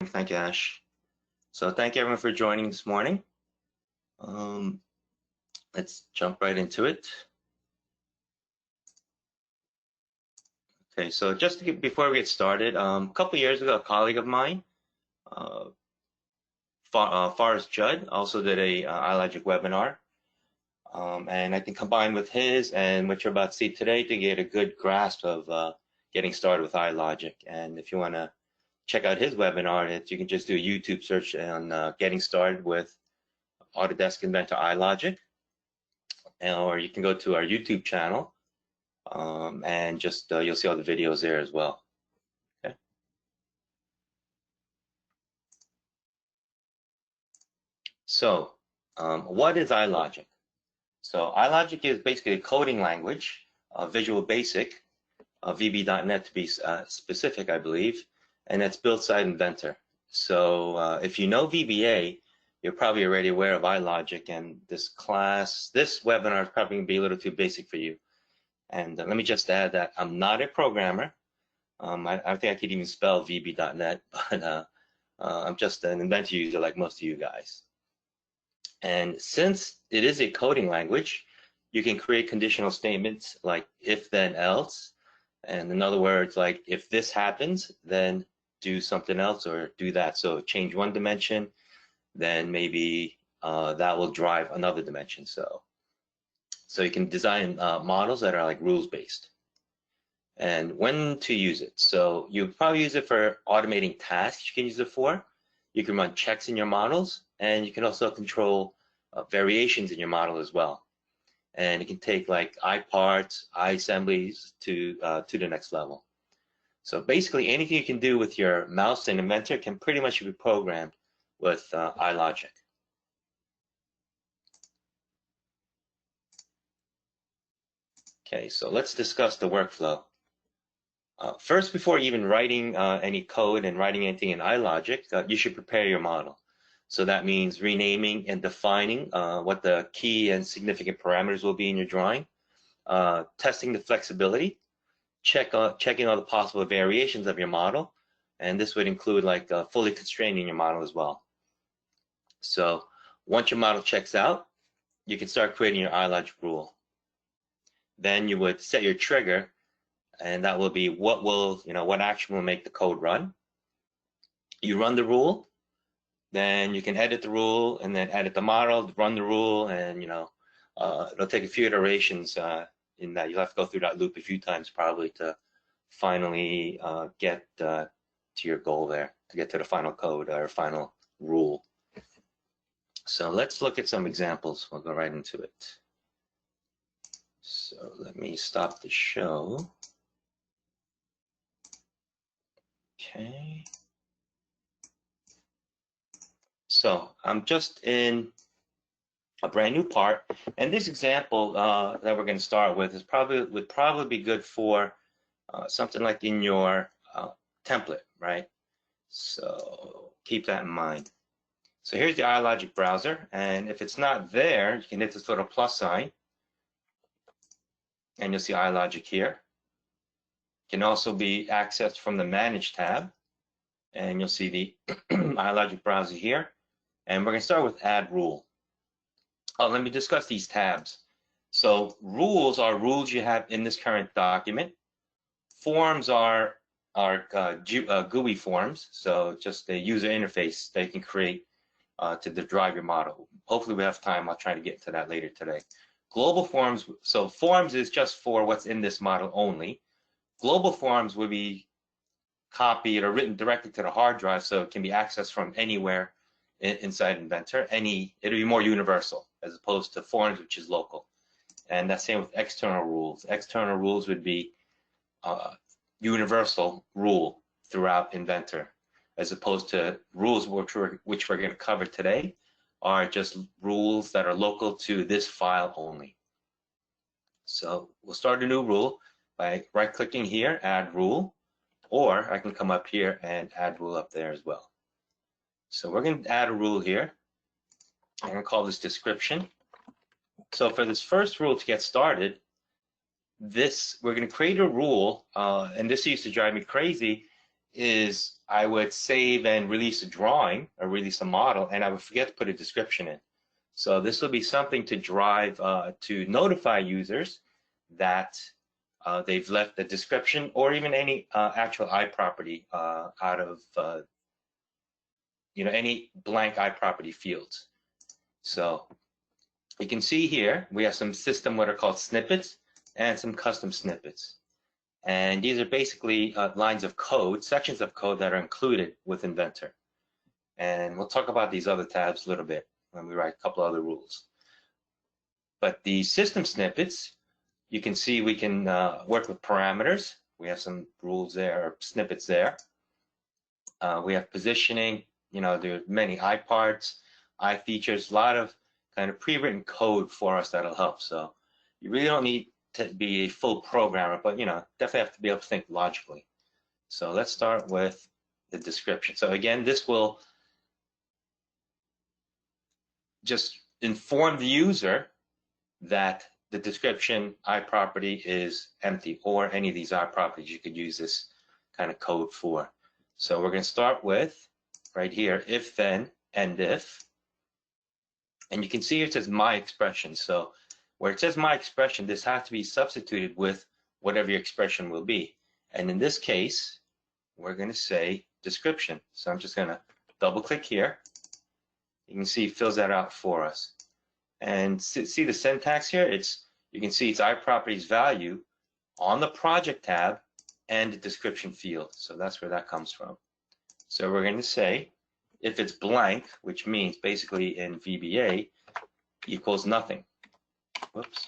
Thank you, Ash. So thank you everyone for joining this morning. Let's jump right into it. Okay, so just before we get started, a couple years ago, a colleague of mine, Forrest Judd, also did a iLogic webinar. And I can combine with his and what you're about to see today to get a good grasp of getting started with iLogic. And if you want to check out his webinar, you can just do a YouTube search on getting started with Autodesk Inventor iLogic, or you can go to our YouTube channel and just you'll see all the videos there as well. Okay. So what is iLogic? So iLogic is basically a coding language, Visual Basic, VB.NET to be specific, I believe, and it's built side Inventor. So if you know VBA, you're probably already aware of iLogic, and this webinar is probably going to be a little too basic for you. And let me just add that I'm not a programmer. I think I could even spell VB.NET, but I'm just an Inventor user like most of you guys. And since it is a coding language, you can create conditional statements like if, then, else. And in other words, like if this happens, then do something else or do that. So change one dimension, then maybe that will drive another dimension. So you can design models that are like rules-based. And when to use it. So you probably use it for automating tasks you can use it for. You can run checks in your models, and you can also control variations in your model as well. And it can take like iParts, iAssemblies to the next level. So basically anything you can do with your mouse and Inventor can pretty much be programmed with iLogic. Okay, so let's discuss the workflow. First, before even writing any code and writing anything in iLogic, you should prepare your model. So that means renaming and defining what the key and significant parameters will be in your drawing, testing the flexibility, checking all the possible variations of your model, and this would include like fully constraining your model as well. So once your model checks out, you can start creating your iLogic rule. Then you would set your trigger, and that will be what action will make the code run. You run the rule, then you can edit the rule and then edit the model, run the rule, and it'll take a few iterations in that. You'll have to go through that loop a few times probably to finally get to your goal there, to get to the final code or final rule. So let's look at some examples. We'll go right into it. So let me stop the show. Okay. So I'm just in a brand new part, and this example that we're going to start with would probably be good for something like in your template, right? So keep that in mind. So here's the iLogic browser, and if it's not there, you can hit this little plus sign, and you'll see iLogic here. It can also be accessed from the Manage tab, and you'll see the iLogic browser here. And we're going to start with Add Rule. Let me discuss these tabs. So rules are rules you have in this current document. Forms are GUI forms, so just the user interface that you can create to drive your model. Hopefully we have time. I'll try to get to that later today. Global forms, so forms is just for what's in this model only. Global forms will be copied or written directly to the hard drive, so it can be accessed from anywhere inside Inventor. It'll be more universal as opposed to forms, which is local. And that's same with external rules. External rules would be universal rule throughout Inventor, as opposed to rules which we're going to cover today are just rules that are local to this file only. So we'll start a new rule by right-clicking here, Add Rule, or I can come up here and add rule up there as well. So we're going to add a rule here. I'm going to call this description. So for this first rule to get started, we're going to create a rule, and this used to drive me crazy, is I would save and release a drawing or release a model, and I would forget to put a description in. So this will be something to drive to notify users that they've left a description or even any actual iProperty out of any blank iProperty fields. So you can see here we have some system what are called snippets and some custom snippets. And these are basically lines of code, sections of code that are included with Inventor. And we'll talk about these other tabs a little bit when we write a couple other rules. But the system snippets, you can see we can work with parameters. We have some rules there, or snippets there. We have positioning, there are many iParts, iFeatures, a lot of kind of pre-written code for us that'll help. So you really don't need to be a full programmer, but definitely have to be able to think logically. So let's start with the description. So again, this will just inform the user that the description iProperty is empty, or any of these iProperties you could use this kind of code for. So we're going to start with right here, if then, end if. And you can see it says my expression. So where it says my expression, this has to be substituted with whatever your expression will be. And in this case, we're going to say description. So I'm just going to double click here. You can see it fills that out for us. And see the syntax here? You can see it's iProperty's value on the project tab and the description field. So that's where that comes from. So we're going to say if it's blank, which means basically in VBA equals nothing. Whoops.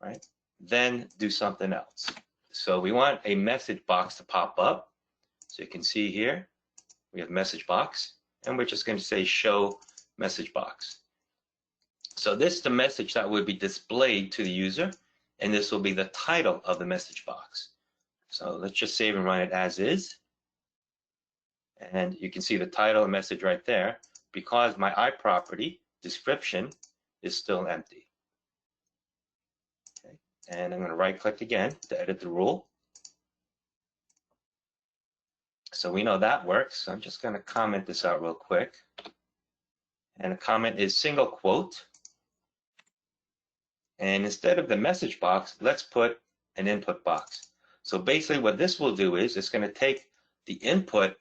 Right? Then do something else. So we want a message box to pop up. So you can see here we have message box, and we're just going to say show message box. So this is the message that would be displayed to the user, and this will be the title of the message box. So let's just save and run it as is. And you can see the title and message right there, because my iProperty description is still empty. Okay. And I'm going to right click again to edit the rule. So we know that works. So I'm just going to comment this out real quick. And the comment is single quote. And instead of the message box, let's put an input box. So basically what this will do is it's going to take the input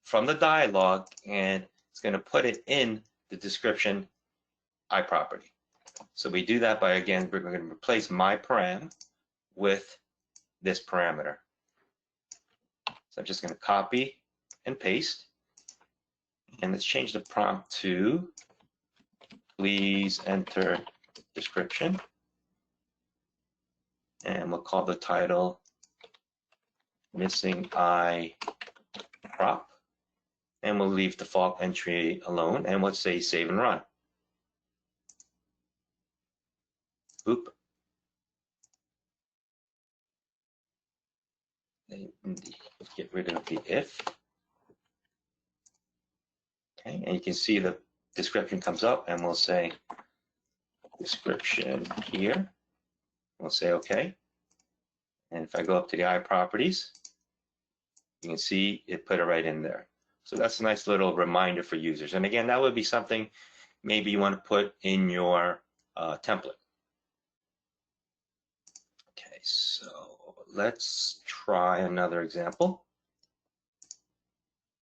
from the dialog and it's going to put it in the description iProperty. So we do that by, again, we're going to replace my param with this parameter. So I'm just going to copy and paste. And let's change the prompt to please enter description. And we'll call the title missing I prop. And we'll leave default entry alone, and let's say save and run. Oop. Get rid of the if. Okay, and you can see the description comes up, and we'll say description here. We'll say OK. And if I go up to the iProperties, you can see it put it right in there. So that's a nice little reminder for users. And again, that would be something maybe you want to put in your template. Okay, so let's try another example.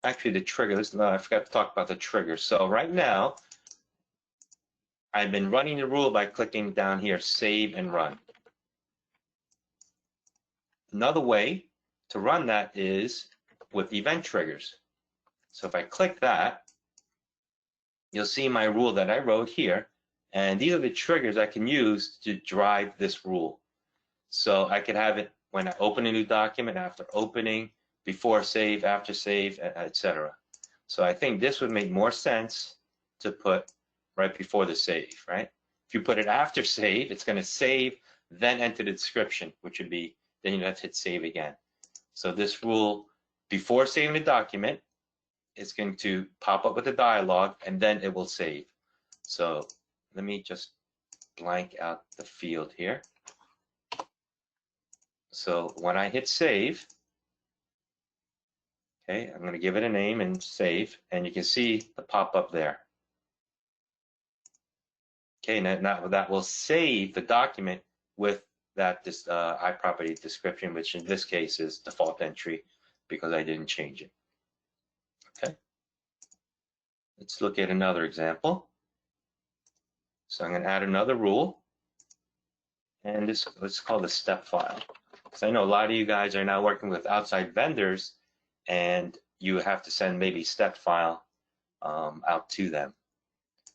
Actually, the trigger, I forgot to talk about the trigger. So right now, I've been running the rule by clicking down here, save and run. Another way to run that is with event triggers. So if I click that, you'll see my rule that I wrote here, and these are the triggers I can use to drive this rule. So I could have it when I open a new document, after opening, before save, after save, etc. So I think this would make more sense to put right before the save, right? If you put it after save, it's going to save, then enter the description, which would be, then you have to hit save again. So this rule, before saving the document, it's going to pop up with a dialog, and then it will save. So let me just blank out the field here. So when I hit save, Okay, I'm going to give it a name and save, and you can see the pop-up there. Okay, now that will save the document with that iProperty description, which in this case is default entry because I didn't change it. Okay, let's look at another example. So I'm going to add another rule, and let's call this step file. Because I know a lot of you guys are now working with outside vendors, and you have to send maybe step file out to them.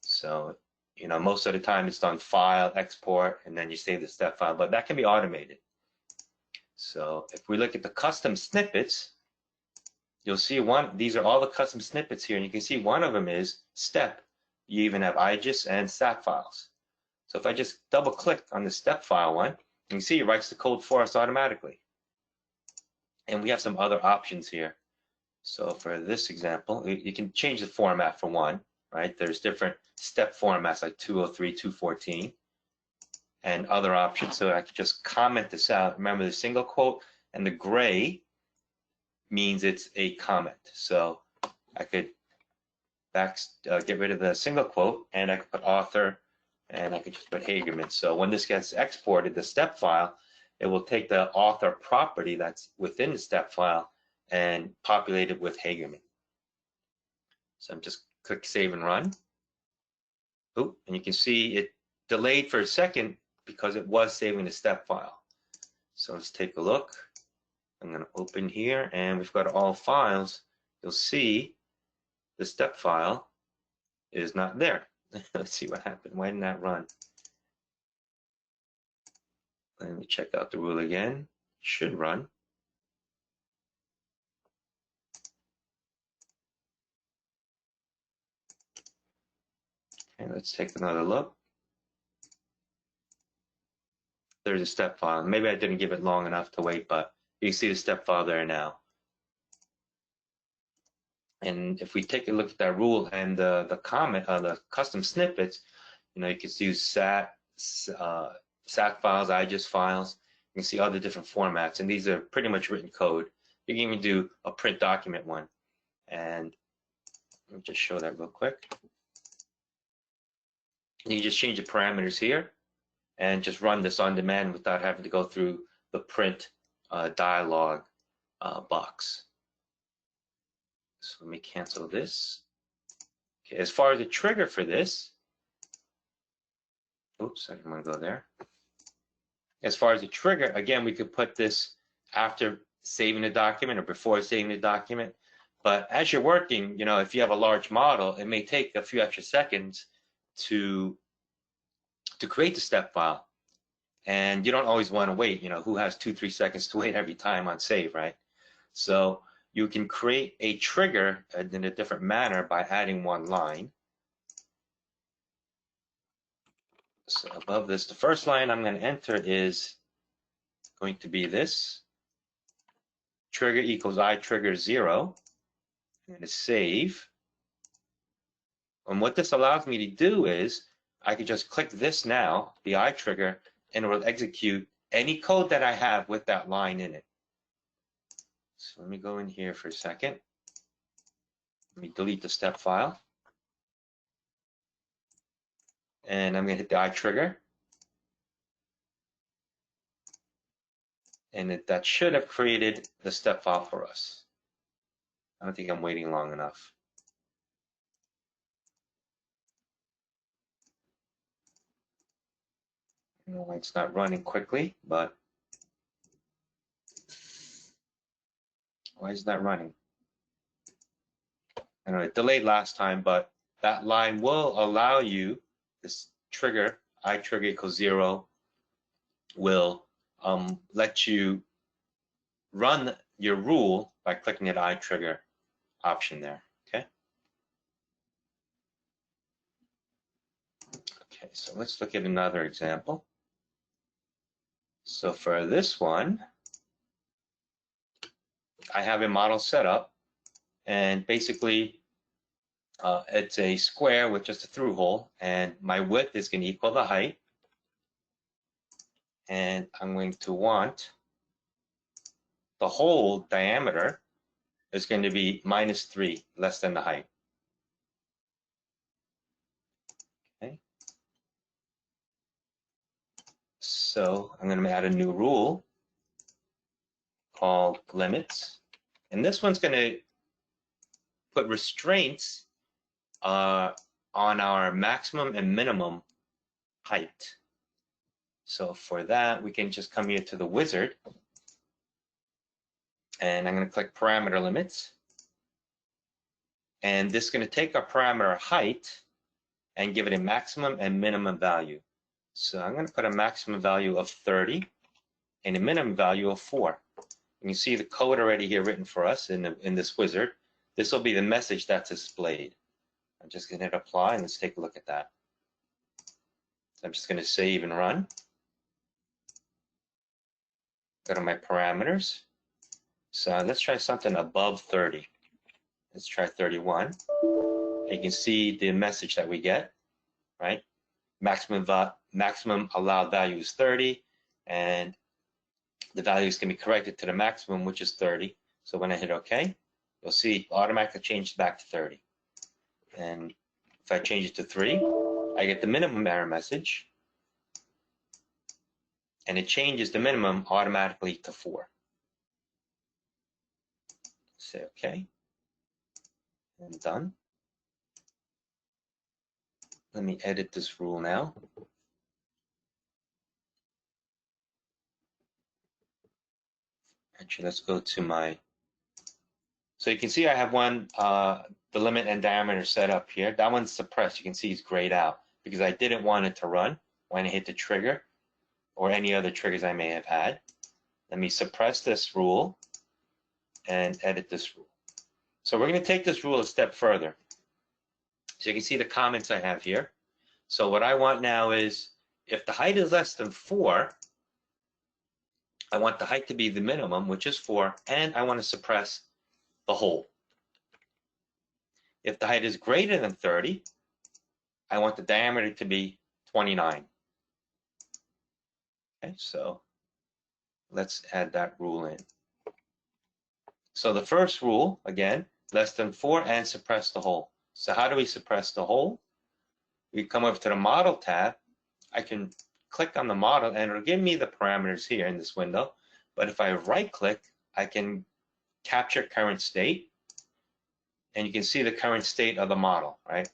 So, you know, most of the time it's done file, export, and then you save the step file, but that can be automated. So if we look at the custom snippets, you'll see these are all the custom snippets here, and you can see one of them is step. You even have IGES and SAT files. So if I just double click on the step file one, you can see it writes the code for us automatically. And we have some other options here. So for this example, you can change the format for one, right? There's different step formats like 203, 214, and other options. So I could just comment this out. Remember the single quote and the gray means it's a comment. So I could get rid of the single quote, and I could put author, and I could just put Hagerman. So when this gets exported, the step file, it will take the author property that's within the step file and populate it with Hagerman. So I'm just click save and run. Oh, and you can see it delayed for a second because it was saving the step file. So let's take a look. I'm going to open here, and we've got all files. You'll see the step file is not there. Let's see what happened. Why didn't that run? Let me check out the rule again. It should run. Okay, let's take another look. There's a step file. Maybe I didn't give it long enough to wait, but you can see the step file there now. And if we take a look at that rule and the custom snippets, you know, you can use SAT files, IGES files. You can see all the different formats, and these are pretty much written code. You can even do a print document one. And let me just show that real quick. You can just change the parameters here and just run this on demand without having to go through the print dialog box. So let me cancel this. Okay, as far as the trigger for this, oops, I didn't want to go there. As far as the trigger, again, we could put this after saving the document or before saving the document. But as you're working, you know, if you have a large model, it may take a few extra seconds to create the step file. And you don't always want to wait. You know, who has 2-3 seconds to wait every time on save, right? So you can create a trigger in a different manner by adding one line. So above this, the first line I'm going to enter is going to be this. Trigger equals iTrigger 0. I'm going to save. And what this allows me to do is I can just click this now, the iTrigger, and it will execute any code that I have with that line in it. So let me go in here for a second. Let me delete the step file. And I'm going to hit the iTrigger. And that should have created the step file for us. I don't think I'm waiting long enough. I don't know why it's not running quickly, but why is that running? I know it delayed last time, but that line will allow you, this trigger, iTrigger equals 0, will let you run your rule by clicking the iTrigger option there, okay? Okay, so let's look at another example. So for this one, I have a model set up, and basically it's a square with just a through hole, and my width is going to equal the height, and I'm going to want the hole diameter is going to be -3, less than the height. Okay. So I'm going to add a new rule called limits. And this one's going to put restraints on our maximum and minimum height. So for that, we can just come here to the wizard. And I'm going to click parameter limits. And this is going to take our parameter height and give it a maximum and minimum value. So I'm going to put a maximum value of 30 and a minimum value of 4. You can see the code already here written for us in this wizard. This will be the message that's displayed. I'm just going to hit apply and let's take a look at that. So I'm just going to save and run. Go to my parameters. So let's try something above 30. Let's try 31. You can see the message that we get, right? Maximum allowed value is 30, and the values can be corrected to the maximum, which is 30. So when I hit OK, you'll see it automatically changed back to 30. And if I change it to 3, I get the minimum error message, and it changes the minimum automatically to 4. Say OK, and done. Let me edit this rule now. Actually, let's go to my, so you can see I have one, the limit and diameter set up here. That one's suppressed. You can see it's grayed out because I didn't want it to run when I hit the trigger or any other triggers I may have had. Let me suppress this rule and edit this rule. So we're going to take this rule a step further. So you can see the comments I have here. So what I want now is if the height is less than 4, I want the height to be the minimum, which is 4, and I want to suppress the whole. If the height is greater than 30, I want the diameter to be 29. Okay, so let's add that rule in. So the first rule, again, less than 4 and suppress the whole. So how do we suppress the whole? We come over to the model tab. I can click on the model and it'll give me the parameters here in this window. But if I right click, I can capture current state. And you can see the current state of the model, right?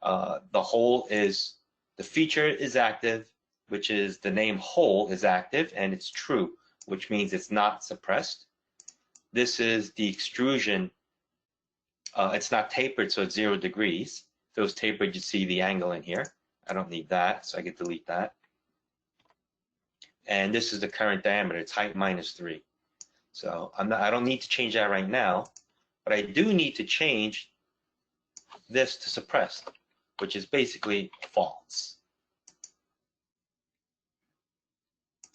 The whole is, the feature is active, which is the name whole is active and it's true, which means it's not suppressed. This is the extrusion. It's not tapered, so it's 0 degrees. If it was tapered, you'd see the angle in here. I don't need that, so I can delete that. And this is the current diameter. It's height -3. So I don't need to change that right now, but I do need to change this to suppressed, which is basically false.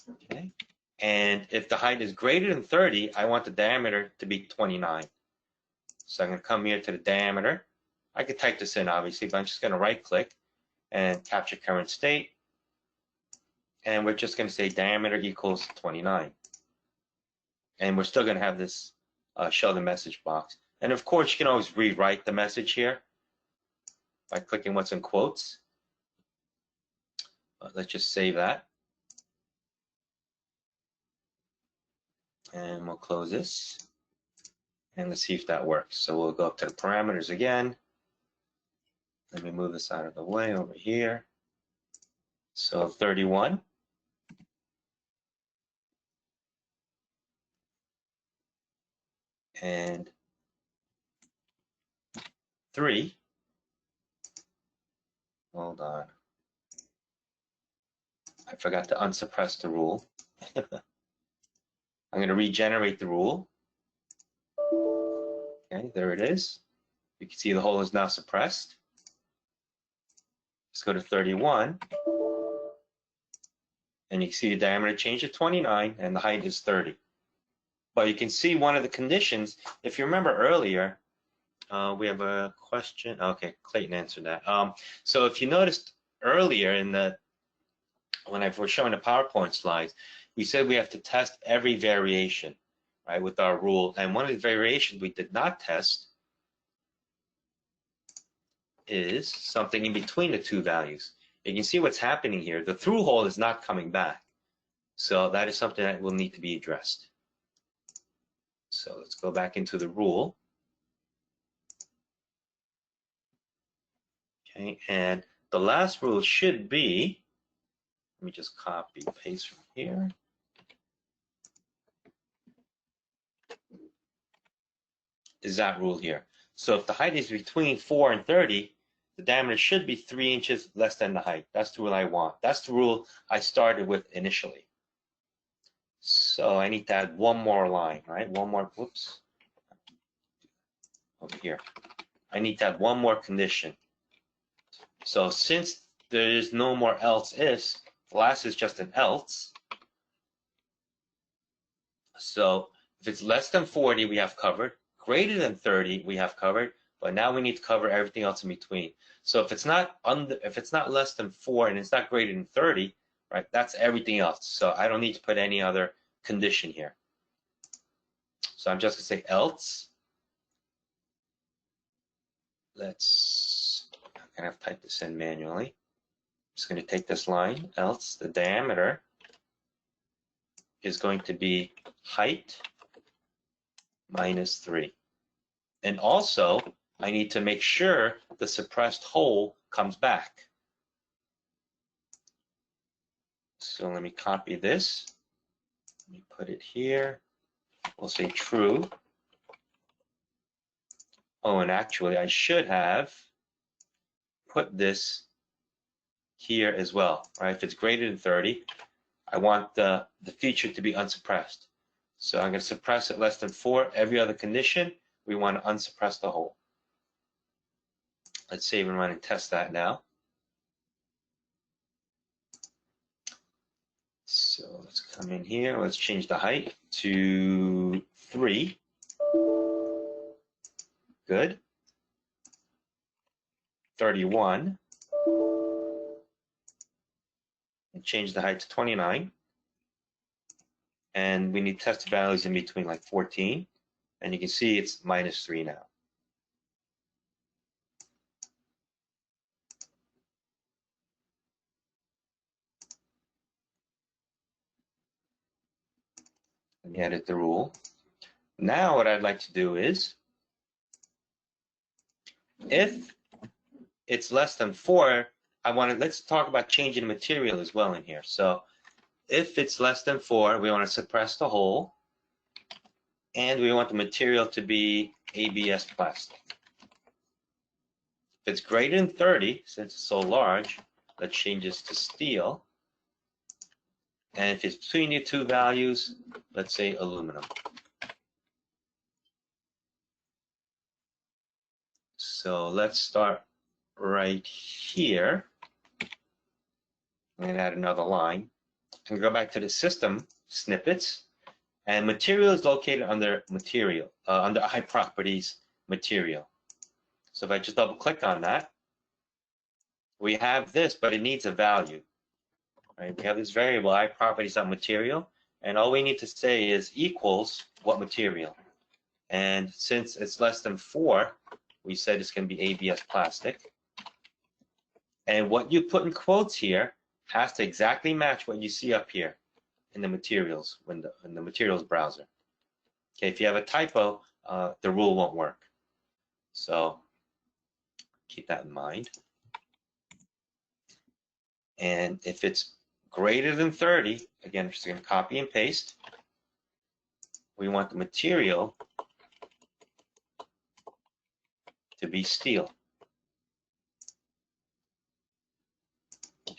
Okay. And if the height is greater than 30, I want the diameter to be 29. So I'm going to come here to the diameter. I could type this in, obviously, but I'm just going to right click and capture current state. And we're just going to say diameter equals 29. And we're still going to have this show the message box. And of course, you can always rewrite the message here by clicking what's in quotes. Let's just save that. And we'll close this. And let's see if that works. So we'll go up to the parameters again. Let me move this out of the way over here. So 31. And 3. Hold on. I forgot to unsuppress the rule. I'm going to regenerate the rule. Okay, there it is. You can see the hole is now suppressed. Let's go to 31. And you can see the diameter changed to 29 and the height is 30. But you can see one of the conditions, if you remember earlier, we have a question. Okay, Clayton answered that. So if you noticed earlier when I was showing the PowerPoint slides, we said we have to test every variation, right, with our rule. And one of the variations we did not test is something in between the two values. You can see what's happening here. The through hole is not coming back. So that is something that will need to be addressed. So let's go back into the rule. Okay, and the last rule should be, let me just copy and paste from here. Is that rule here. So if the height is between 4 and 30, the diameter should be 3 inches less than the height. That's the rule I want. That's the rule I started with initially. So I need to add one more line, right? One more, whoops, over here. I need to add one more condition. So since there is no more else ifs, the last is just an else. So if it's less than 40, we have covered. Greater than 30, we have covered. But now we need to cover everything else in between. So if it's not less than 4 and it's not greater than 30, right? That's everything else. So I don't need to put any other condition here. So I'm just gonna say else. I'm gonna have to type this in manually. I'm just gonna take this line, else the diameter is going to be height minus 3. And also, I need to make sure the suppressed hole comes back. So let me copy this. Let me put it here. We'll say true. Oh, and actually, I should have put this here as well, right? If it's greater than 30, I want the feature to be unsuppressed. So I'm going to suppress it less than 4. Every other condition, we want to unsuppress the hole. Let's save and run and test that now. So let's come in here. Let's change the height to 3. Good. 31. And change the height to 29. And we need tested values in between, like 14. And you can see it's minus 3 now. Let me edit the rule. Now what I'd like to do is, if it's less than 4, let's talk about changing material as well in here. So if it's less than 4, we want to suppress the hole, and we want the material to be ABS plastic. If it's greater than 30, since it's so large, let's change this to steel. And if it's between the two values, let's say aluminum. So let's start right here. I'm going to add another line. I'm going to go back to the system, snippets, and material is located under material, under high properties material. So if I just double click on that, we have this, but it needs a value. Right? We have this variable, high properties on material, and all we need to say is equals what material. And since it's less than 4, we said it's going to be ABS plastic. And what you put in quotes here has to exactly match what you see up here in the materials window, in the materials browser. Okay, if you have a typo, the rule won't work. So keep that in mind. And if it's greater than 30, again, I'm just going to copy and paste. We want the material to be steel.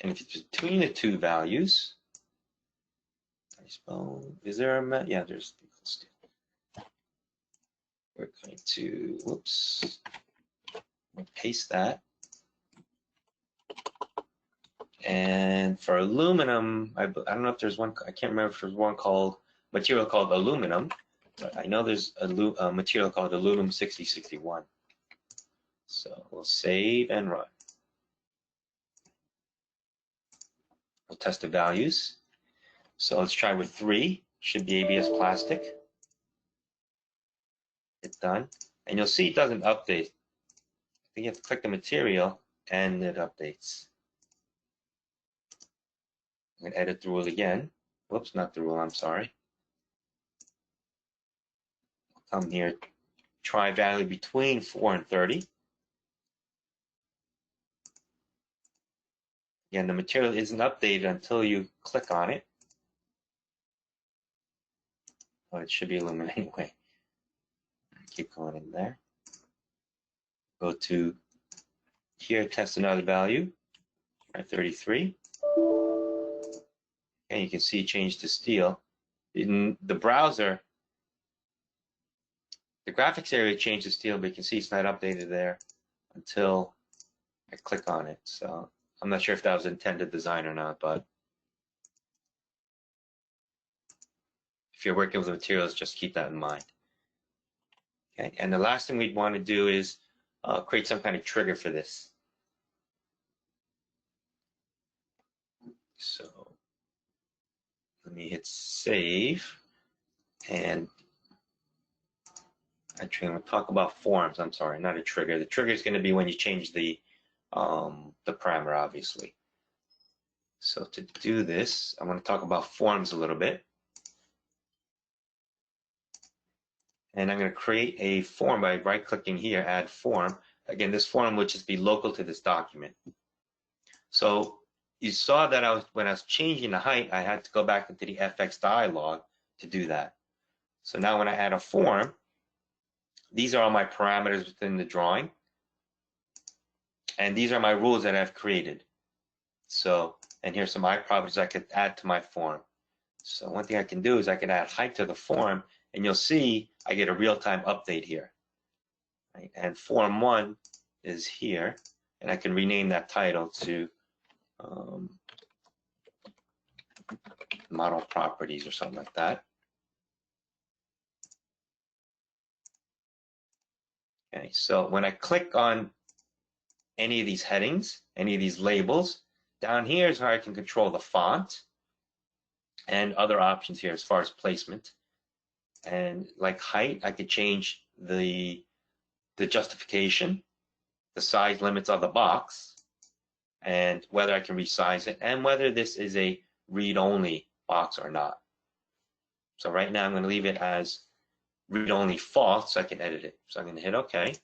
And if it's between the two values, is there a, yeah, there's steel. We're going to, whoops, we'll paste that. And for aluminum, I don't know if there's one, I can't remember if there's one material called aluminum, but I know there's a material called aluminum 6061. So we'll save and run. We'll test the values. So let's try with 3, should be ABS plastic. Hit done, and you'll see it doesn't update. I think you have to click the material and it updates. I'm going to edit the rule again. Whoops, not the rule, I'm sorry. Come here, try value between 4 and 30. Again, the material isn't updated until you click on it. Oh, it should be illuminated anyway. Keep going in there. Go to here, test another value at 33. And you can see change to steel. In the browser, the graphics area changed to steel, but you can see it's not updated there until I click on it. So I'm not sure if that was intended design or not, but if you're working with materials, just keep that in mind. Okay, and the last thing we'd want to do is create some kind of trigger for this. So let me hit save, and actually I'm going to talk about forms. I'm sorry, not a trigger. The trigger is going to be when you change the parameter, obviously. So to do this, I want to talk about forms a little bit. And I'm going to create a form by right-clicking here, add form. Again, this form will just be local to this document. So you saw that when I was changing the height, I had to go back into the FX dialog to do that. So now when I add a form, these are all my parameters within the drawing. And these are my rules that I've created. So, and here's some properties I could add to my form. So one thing I can do is I can add height to the form, and you'll see I get a real-time update here. Right? And form 1 is here, and I can rename that title to model properties or something like that. Okay, so when I click on any of these headings, any of these labels, down here is where I can control the font and other options here as far as placement. And like height, I could change the justification, the size limits of the box, and whether I can resize it, and whether this is a read-only box or not. So right now I'm going to leave it as read-only false so I can edit it. So I'm going to hit OK.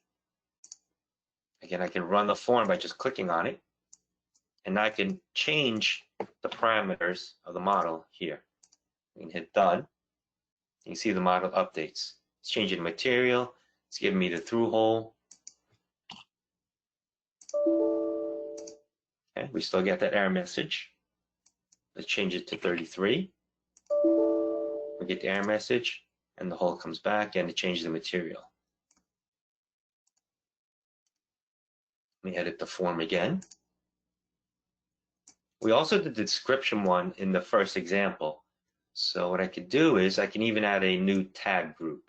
Again, I can run the form by just clicking on it, and I can change the parameters of the model here. I can hit done. You can see the model updates. It's changing the material. It's giving me the through hole. Okay, we still get that error message. Let's change it to 33. We get the error message, and the hole comes back, and it changes the material. Let me edit the form again. We also did the description one in the first example. So what I could do is I can even add a new tag group.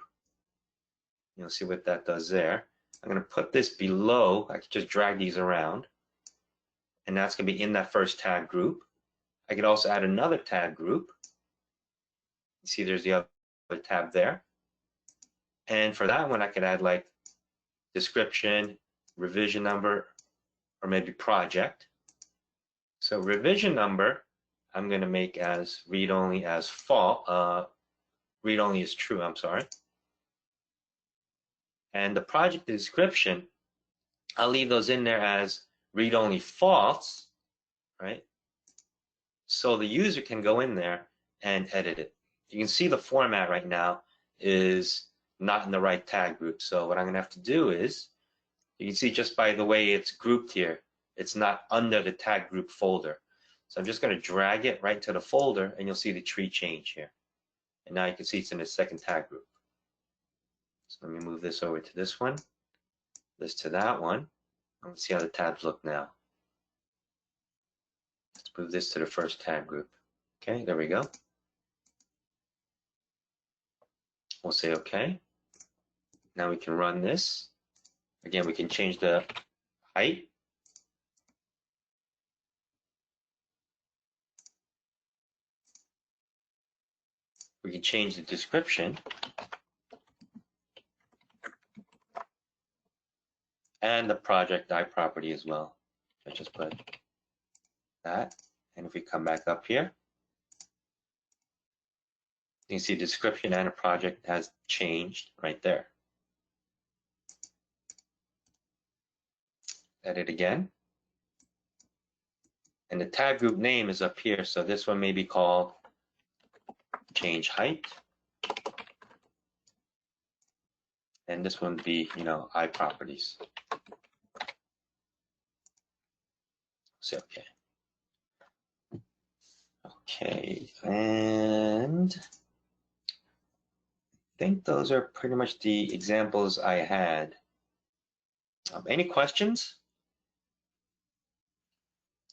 You'll see what that does there. I'm going to put this below. I could just drag these around, and that's going to be in that first tag group. I could also add another tag group. You see there's the other tab there. And for that one, I could add like description, revision number, or maybe project. So revision number, I'm going to make as read-only as false. Read-only is true, I'm sorry. And the project description, I'll leave those in there as read-only false, right? So the user can go in there and edit it. You can see the format right now is not in the right tag group. So what I'm going to have to do is, you can see just by the way it's grouped here, it's not under the tag group folder. So I'm just going to drag it right to the folder, and you'll see the tree change here. And now you can see it's in the second tag group. So let me move this over to this one, this to that one. Let's see how the tabs look now. Let's move this to the first tag group. Okay, there we go. We'll say OK. Now we can run this. Again, we can change the height. We can change the description. and the project iProperty as well. Let's just put that. And if we come back up here, you can see the description and a project has changed right there. Edit again. And the tag group name is up here. So this one may be called change height. And this one would be, iProperties. So, okay. Okay, and I think those are pretty much the examples I had. Any questions?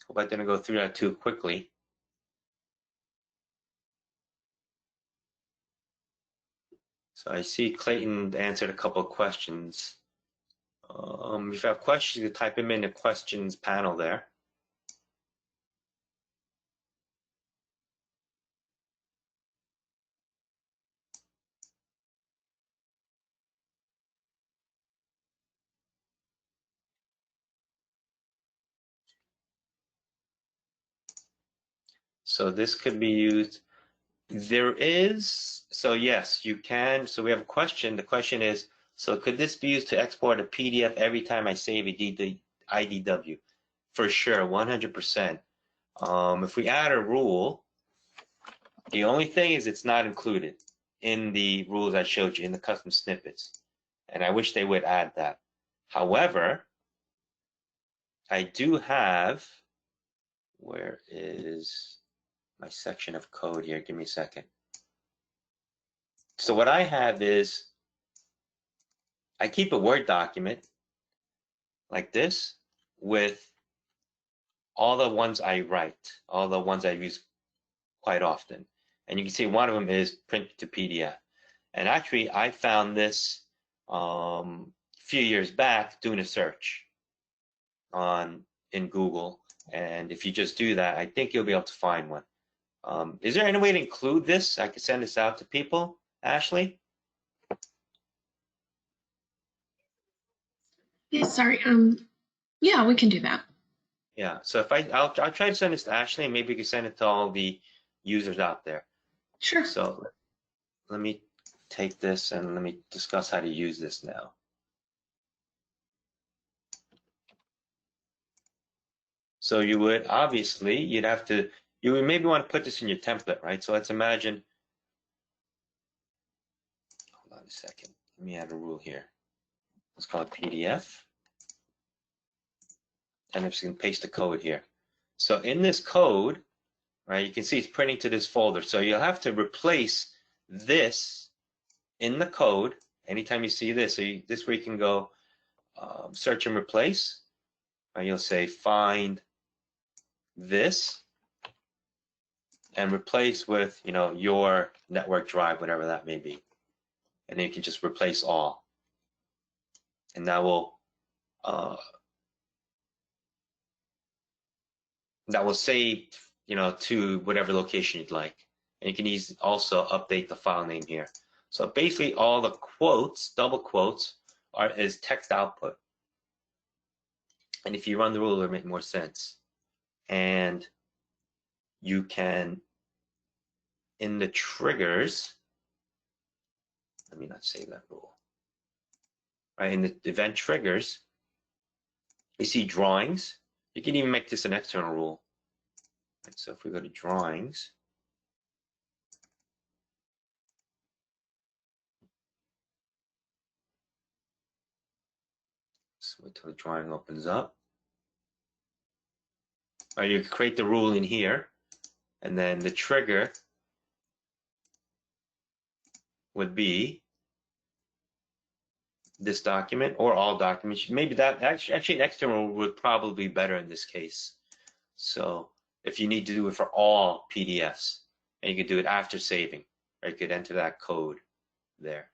Hope I didn't go through that too quickly. So I see Clayton answered a couple of questions. If you have questions, you can type them in the questions panel there. So this could be used. There is, so yes, you can. So we have a question. The question is, so could this be used to export a PDF every time I save a IDW? For sure, 100%. If we add a rule, the only thing is it's not included in the rules I showed you in the custom snippets. And I wish they would add that. However, I do have, where is my section of code here? Give me a second. So what I have is, I keep a Word document like this with all the ones I write, all the ones I use quite often. And you can see one of them is print to PDF. And actually, I found this a few years back doing a search in Google. And if you just do that, I think you'll be able to find one. Is there any way to include this? I could send this out to people, Ashley? Yeah, sorry. Yeah, we can do that. Yeah. So if I'll try to send this to Ashley, and maybe we can send it to all the users out there. Sure. So let me take this and let me discuss how to use this now. So you would obviously, you would maybe want to put this in your template, right? So let's imagine, hold on a second. Let me add a rule here. Let's call it PDF. And I'm just going to paste the code here. So in this code, right, you can see it's printing to this folder. So you'll have to replace this in the code anytime you see this. So this way you can go search and replace. And you'll say find this and replace with your network drive, whatever that may be. And then you can just replace all. And that will save to whatever location you'd like. And you can also update the file name here. So basically all the quotes, double quotes, is text output. And if you run the rule, it'll make more sense. And you can, in the triggers, let me not save that rule. Right, in the event triggers, you see drawings. You can even make this an external rule. Right, so if we go to drawings, so wait till the drawing opens up. Right, you create the rule in here, and then the trigger would be this document or all documents. Maybe that actually an external rule would probably be better in this case. So if you need to do it for all PDFs, and you could do it after saving, or you could enter that code there.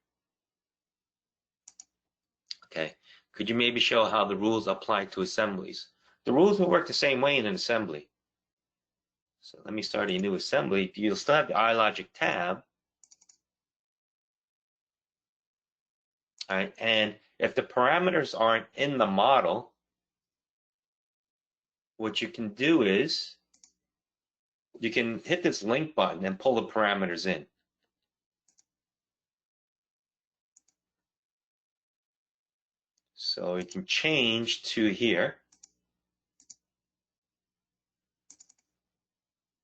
Okay, could you maybe show how the rules apply to assemblies? The rules will work the same way in an assembly. So let me start a new assembly. You'll still have the iLogic tab. All right, and If the parameters aren't in the model, what you can do is you can hit this link button and pull the parameters in. So you can change to here.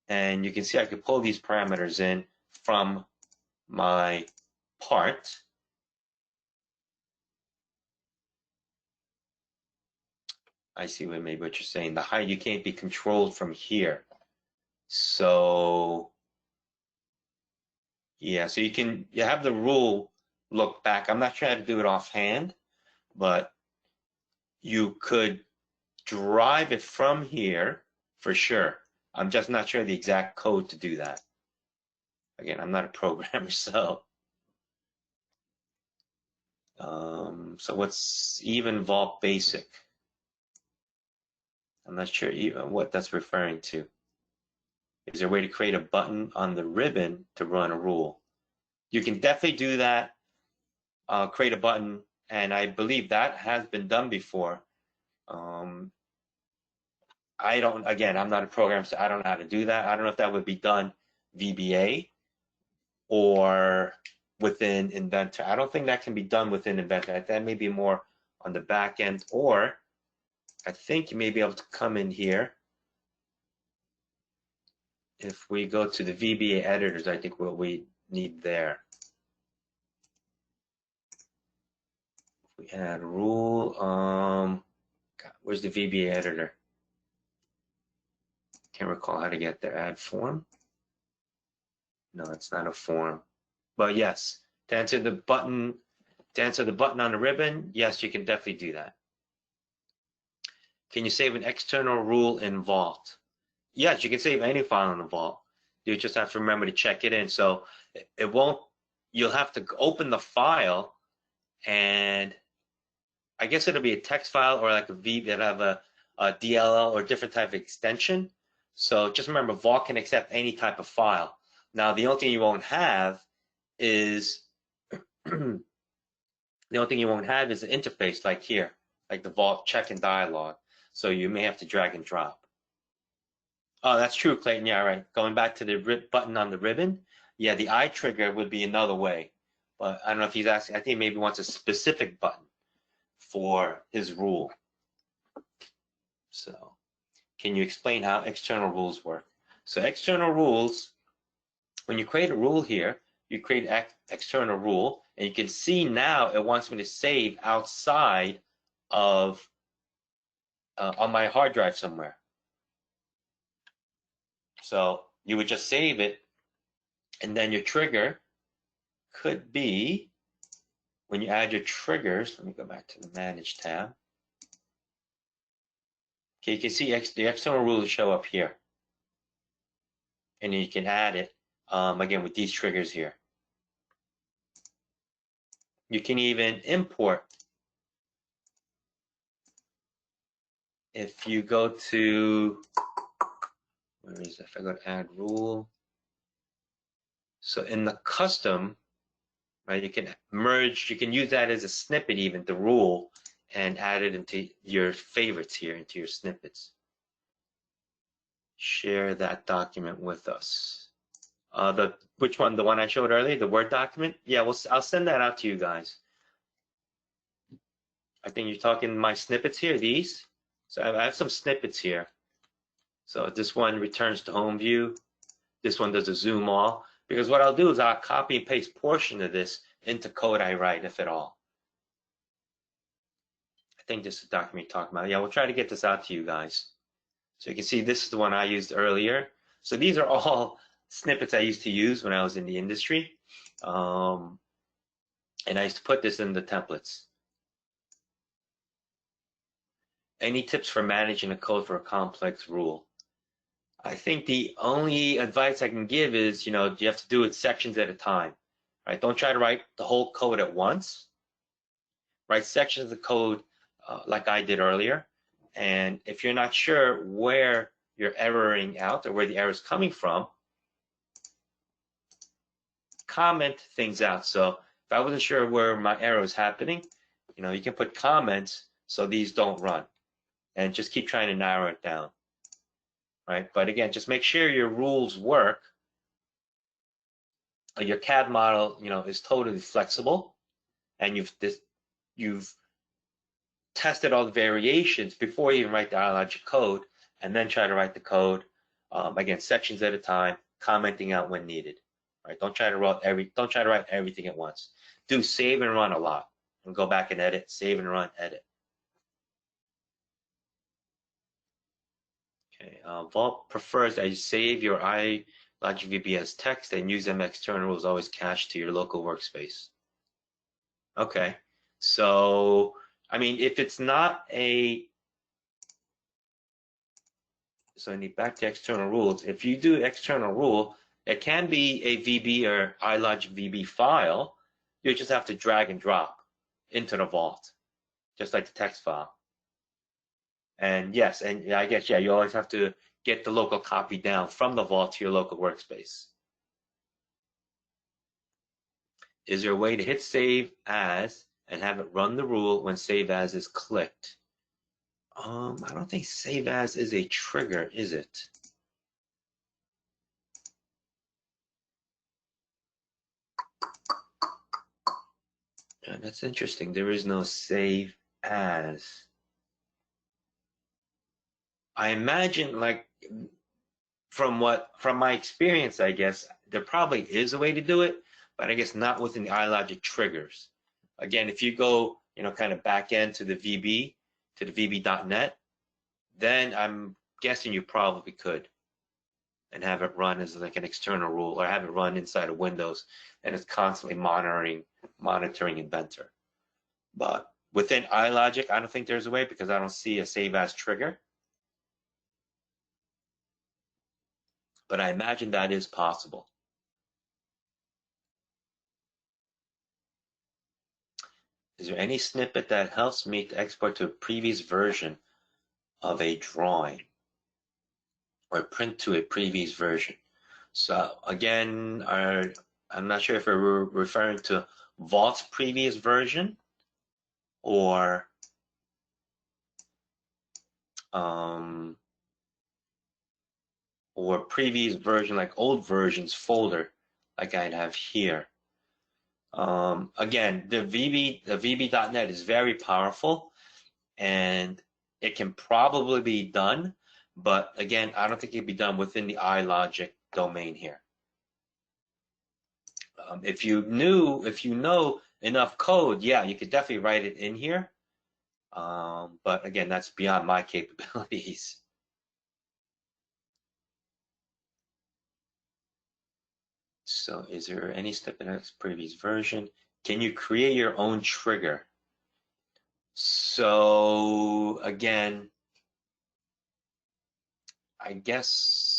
And you can see I can pull these parameters in from my part. I see maybe what you're saying. The height, you can't be controlled from here. So yeah, so you have the rule look back. I'm not trying to do it offhand, but you could drive it from here for sure. I'm just not sure the exact code to do that. Again, I'm not a programmer, so. So what's even vault basic? I'm not sure even what that's referring to. Is there a way to create a button on the ribbon to run a rule? You can definitely do that, create a button, and I believe that has been done before. Again, I'm not a programmer, so I don't know how to do that. I don't know if that would be done VBA or within Inventor. I don't think that can be done within Inventor. That may be more on the back end, or I think you may be able to come in here. If we go to the VBA editors, I think what we need there. We add rule. God, where's the VBA editor? Can't recall how to get there. Add form. No, it's not a form. But yes, to answer the button on the ribbon, yes, you can definitely do that. Can you save an external rule in Vault? Yes, you can save any file in the Vault. You just have to remember to check it in. So it won't. You'll have to open the file, and I guess it'll be a text file or like that have a DLL or different type of extension. So just remember, Vault can accept any type of file. Now, the only thing you won't have is the only thing you won't have is an interface like here, like the Vault check and dialog. So you may have to drag and drop. Oh, that's true, Clayton. Yeah, right. Going back to the button on the ribbon, yeah, the eye trigger would be another way. But I don't know if he's asking. I think maybe he wants a specific button for his rule. So, can you explain how external rules work? So, external rules, when you create a rule here, you create external rule, and you can see now it wants me to save outside of on my hard drive somewhere. So you would just save it, and then your trigger could be, when you add your triggers, let me go back to the Manage tab. Okay, you can see the external rules show up here. And then you can add it, again, with these triggers here. You can even import. If you go to, where is it? If I go to add rule. So in the custom, right, you can merge, you can use that as a snippet even, the rule, and add it into your favorites here, into your snippets. Share that document with us. Which one? The one I showed earlier, the Word document? Yeah, I'll send that out to you guys. I think you're talking my snippets here, these. So I have some snippets here. So this one returns to home view. This one does a zoom all. Because what I'll do is I'll copy and paste portion of this into code I write, if at all. I think this is the document you're talking about. Yeah, we'll try to get this out to you guys. So you can see this is the one I used earlier. So these are all snippets I used to use when I was in the industry. And I used to put this in the templates. Any tips for managing a code for a complex rule? I think the only advice I can give is, you have to do it sections at a time, right? Don't try to write the whole code at once. Write sections of the code like I did earlier. And if you're not sure where you're erroring out or where the error is coming from, comment things out. So if I wasn't sure where my error is happening, You can put comments so these don't run, and just keep trying to narrow it down, right? But again, just make sure your rules work. Your CAD model, is totally flexible, and you've tested all the variations before you even write the iLogic code, and then try to write the code again, sections at a time, commenting out when needed. Right? Don't try to write everything at once. Do save and run a lot, and go back and edit, save and run, edit. Okay, Vault prefers that you save your iLogic VB as text and use them external rules always cached to your local workspace. Okay, so I mean, if it's not so I need back to external rules. If you do external rule, it can be a VB or iLogic VB file. You just have to drag and drop into the Vault, just like the text file. And yes, and I guess, yeah, you always have to get the local copy down from the Vault to your local workspace. Is there a way to hit save as and have it run the rule when save as is clicked? I don't think save as is a trigger, is it? Yeah, that's interesting. There is no save as. I imagine, like, from my experience, I guess there probably is a way to do it, but I guess not within the iLogic triggers. Again, if you go, kind of back end to the VB, to the VB.net, then I'm guessing you probably could, and have it run as like an external rule, or have it run inside of Windows, and it's constantly monitoring Inventor. But within iLogic, I don't think there's a way, because I don't see a save as trigger. But I imagine that is possible. Is there any snippet that helps me to export to a previous version of a drawing, or print to a previous version? So again, I'm not sure if we're referring to Vault's previous version, or previous version, like old versions folder, like I'd have here. Again, the VB.net is very powerful, and it can probably be done, but again, I don't think it can be done within the iLogic domain here. If you know enough code, yeah, you could definitely write it in here. But again, that's beyond my capabilities. So is there any step in its previous version? Can you create your own trigger? So again, I guess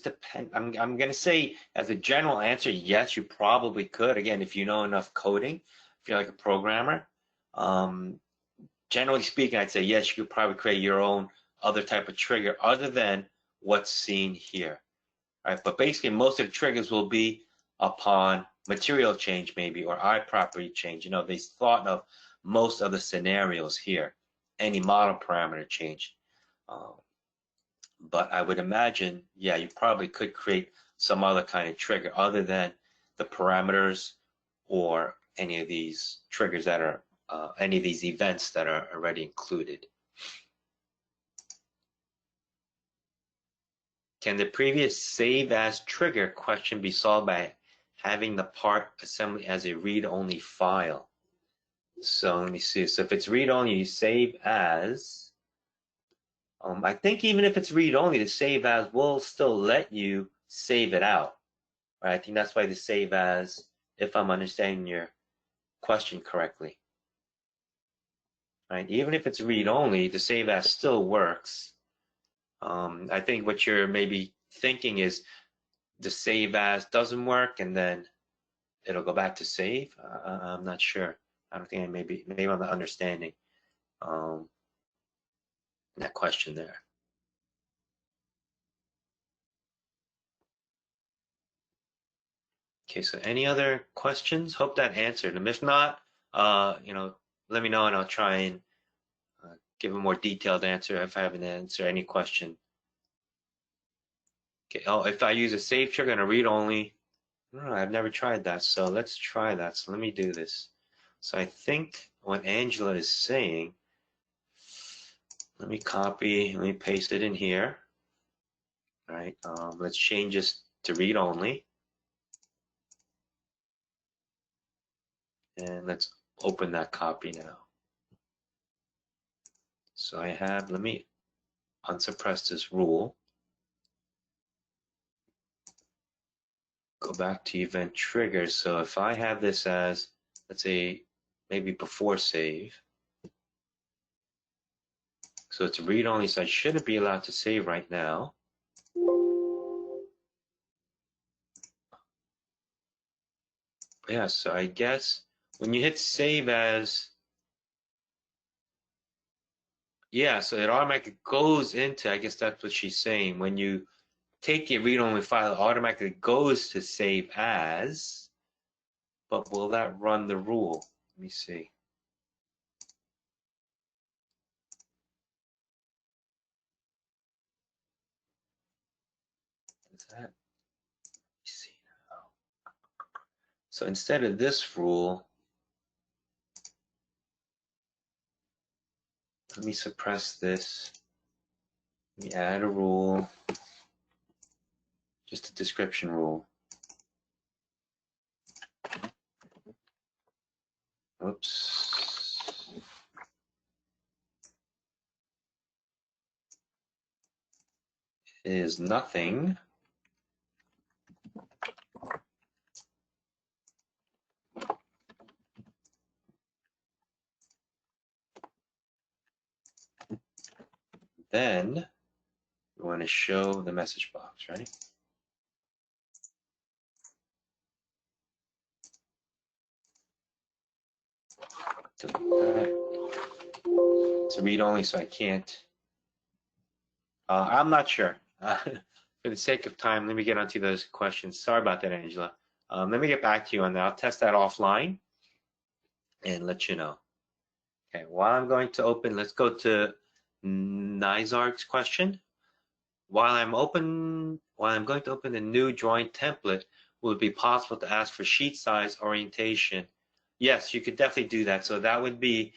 depend. I'm gonna say, as a general answer, yes, you probably could. Again, if you know enough coding, if you're like a programmer. Generally speaking, I'd say yes, you could probably create your own other type of trigger other than what's seen here. Right? But basically, most of the triggers will be upon material change, maybe, or eye property change. They thought of most of the scenarios here, any model parameter change. But I would imagine, yeah, you probably could create some other kind of trigger other than the parameters, or any of these triggers that are, any of these events that are already included. Can the previous save as trigger question be solved by having the part assembly as a read-only file? So let me see. So if it's read-only, you save as. I think even if it's read-only, the save as will still let you save it out. Right? I think that's why the save as, if I'm understanding your question correctly. Right? Even if it's read-only, the save as still works. I think what you're maybe thinking is the save as doesn't work, and then it'll go back to save. I'm not sure. I don't think maybe I'm not understanding that question there. Okay, so any other questions? Hope that answered them. If not, you know, let me know and I'll try and give a more detailed answer if I haven't answered any question. Okay, oh, if I use a save trigger and a read only, no, I've never tried that, so let's try that. So let me do this. So I think what Angela is saying, let me copy, let me paste it in here. All right, let's change this to read only. And let's open that copy now. So I have, let me unsuppress this rule. Go back to event triggers. So if I have this as, let's say, maybe before save. So it's read only, so I shouldn't be allowed to save right now. Yeah, so I guess when you hit save as, yeah, so it automatically goes into, I guess that's what she's saying. When you take your read-only file, it automatically goes to save as, but will that run the rule? Let me see. Is that? Let me see now. So instead of this rule, let me suppress this. Let me add a rule, just a description rule. Oops. Is nothing. Then we want to show the message box, right? It's read only, so I can't. I'm not sure. For the sake of time, let me get onto those questions. Sorry about that, Angela. Let me get back to you on that. I'll test that offline and let you know. Okay, while I'm going to open, let's go to Nizark's question. While I'm going to open a new drawing template, will it be possible to ask for sheet size orientation? Yes, you could definitely do that. So that would be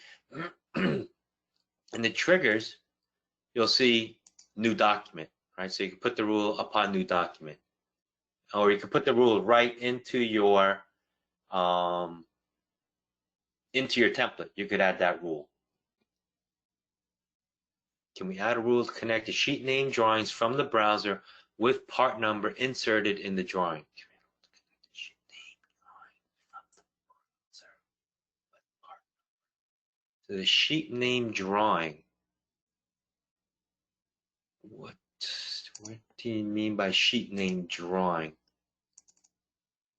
in the triggers, you'll see new document, right? So you can put the rule upon new document, or you can put the rule right into your template. You could add that rule. Can we add a rule to connect the sheet name drawings from the browser with part number inserted in the drawing? So the sheet name drawing. What do you mean by sheet name drawing?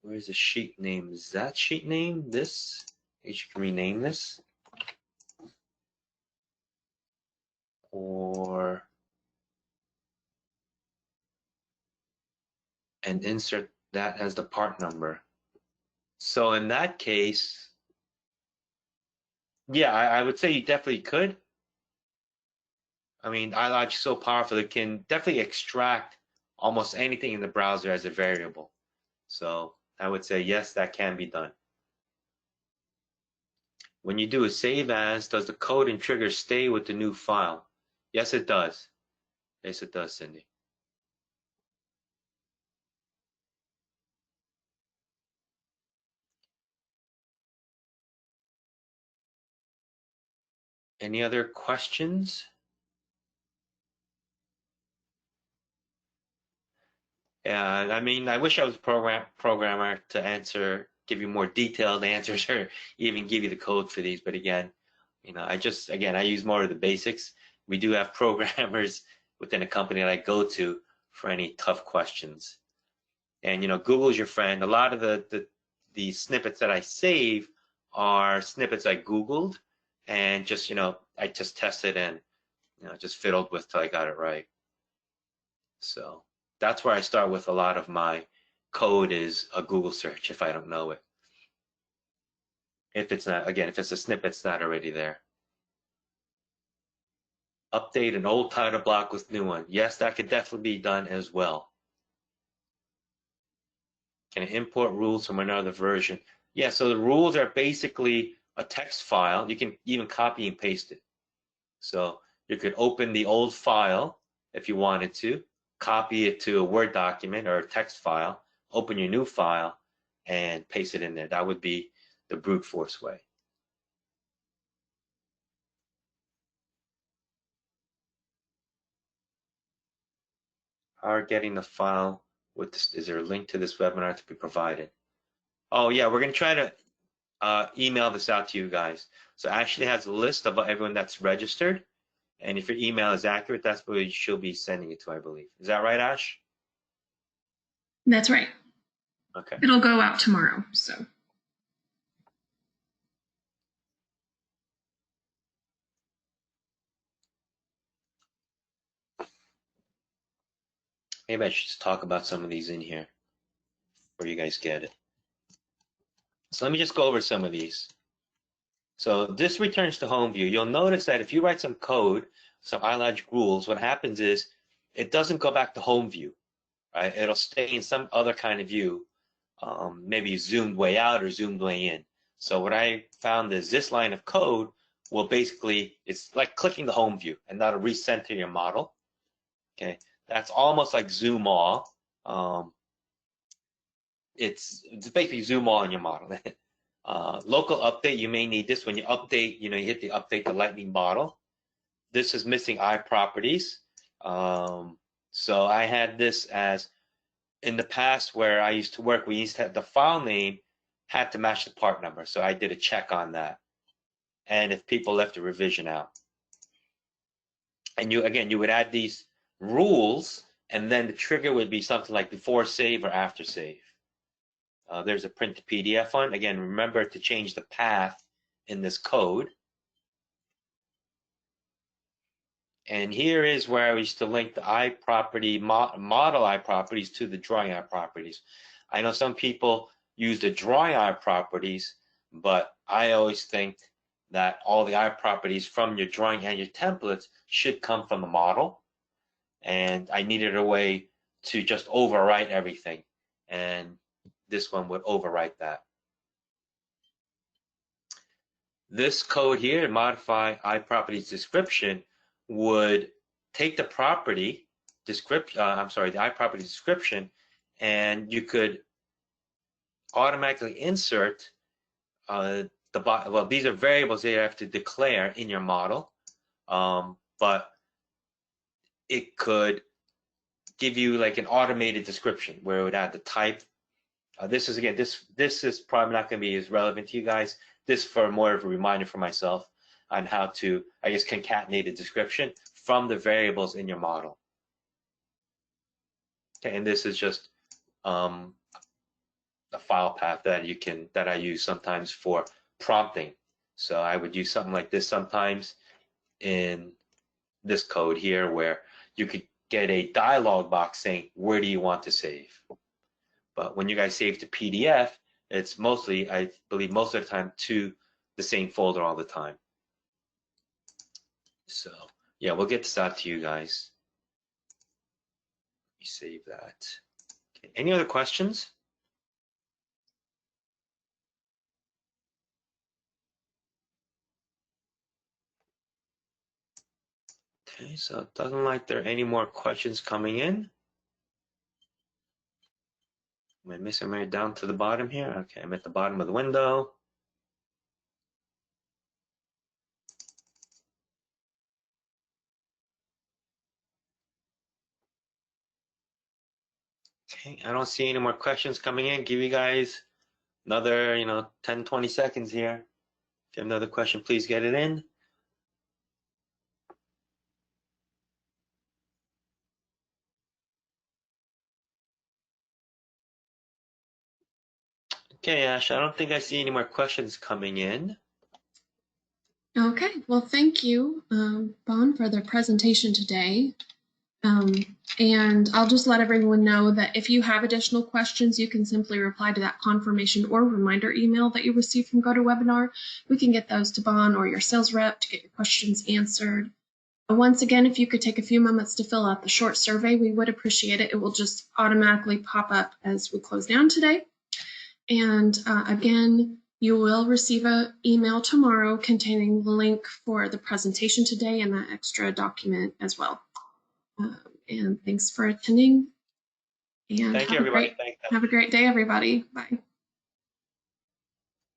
Where's the sheet name? Is that sheet name? This? You can rename this. Or and insert that as the part number. So in that case, yeah, I would say you definitely could. I mean, iLogic is so powerful, it can definitely extract almost anything in the browser as a variable. So I would say, yes, that can be done. When you do a save as, does the code and trigger stay with the new file? Yes, it does. Yes, it does, Cindy. Any other questions? Yeah, I mean, I wish I was a programmer to give you more detailed answers or even give you the code for these. But again, you know, I use more of the basics. We do have programmers within a company that I go to for any tough questions. And, you know, Google's your friend. A lot of the snippets that I save are snippets I Googled and just, you know, I just tested and, you know, just fiddled with till I got it right. So that's where I start with a lot of my code is a Google search if I don't know it. If it's not, again, if it's a snippet, it's not already there. Update an old title block with new one. Yes, that could definitely be done as well. Can I import rules from another version? Yeah, so the rules are basically a text file. You can even copy and paste it. So you could open the old file if you wanted to, copy it to a Word document or a text file, open your new file, and paste it in there. That would be the brute force way. Are getting the file with this, is there a link to this webinar to be provided? Oh yeah, we're gonna try to email this out to you guys. So Ashley has a list of everyone that's registered, and if your email is accurate, that's where she'll be sending it to, I believe. Is that right, Ash? That's right. Okay. It'll go out tomorrow, so. Maybe I should just talk about some of these in here where you guys get it. So let me just go over some of these. So this returns to home view. You'll notice that if you write some code, some iLogic rules, what happens is it doesn't go back to home view, right? It'll stay in some other kind of view, maybe zoomed way out or zoomed way in. So what I found is this line of code will basically, it's like clicking the home view, and that'll recenter your model. Okay, that's almost like zoom all. It's basically zoom all in your model. Local update, you may need this when you update, you hit the update the lightning model. This is missing iProperties. So I had this as in the past where I used to work, we used to have the file name had to match the part number. So I did a check on that. And if people left a revision out. And you would add these rules, and then the trigger would be something like before save or after save. There's a print to PDF one. Again, remember to change the path in this code. And here is where I used to link the iProperty model iProperties to the drawing iProperties. I know some people use the drawing iProperties, but I always think that all the iProperties from your drawing and your templates should come from the model. And I needed a way to just overwrite everything. And this one would overwrite that. This code here, modify iProperties description, would take the property description, the iProperty description, and you could automatically insert well, these are variables that you have to declare in your model, but it could give you like an automated description where it would add the type. This is probably not going to be as relevant to you guys. This for more of a reminder for myself on how to, I guess, concatenate a description from the variables in your model. Okay, and this is just a file path that I use sometimes for prompting. So I would use something like this sometimes in this code here, where you could get a dialog box saying, where do you want to save? But when you guys save to PDF, it's mostly, I believe most of the time, to the same folder all the time. So yeah, we'll get this out to you guys. Let me save that. Okay. Any other questions? Okay, so it doesn't like there are any more questions coming in. Am I missing right down to the bottom here? Okay, I'm at the bottom of the window. Okay, I don't see any more questions coming in. Give you guys another, 10, 20 seconds here. If you have another question, please get it in. Okay, Ash, I don't think I see any more questions coming in. Okay, well, thank you, Bon, for the presentation today. And I'll just let everyone know that if you have additional questions, you can simply reply to that confirmation or reminder email that you received from GoToWebinar. We can get those to Bon or your sales rep to get your questions answered. Once again, if you could take a few moments to fill out the short survey, we would appreciate it. It will just automatically pop up as we close down today. And again, you will receive an email tomorrow containing the link for the presentation today and that extra document as well. And thanks for attending. And Thank you, everybody. Thanks. have a great day, everybody. Bye.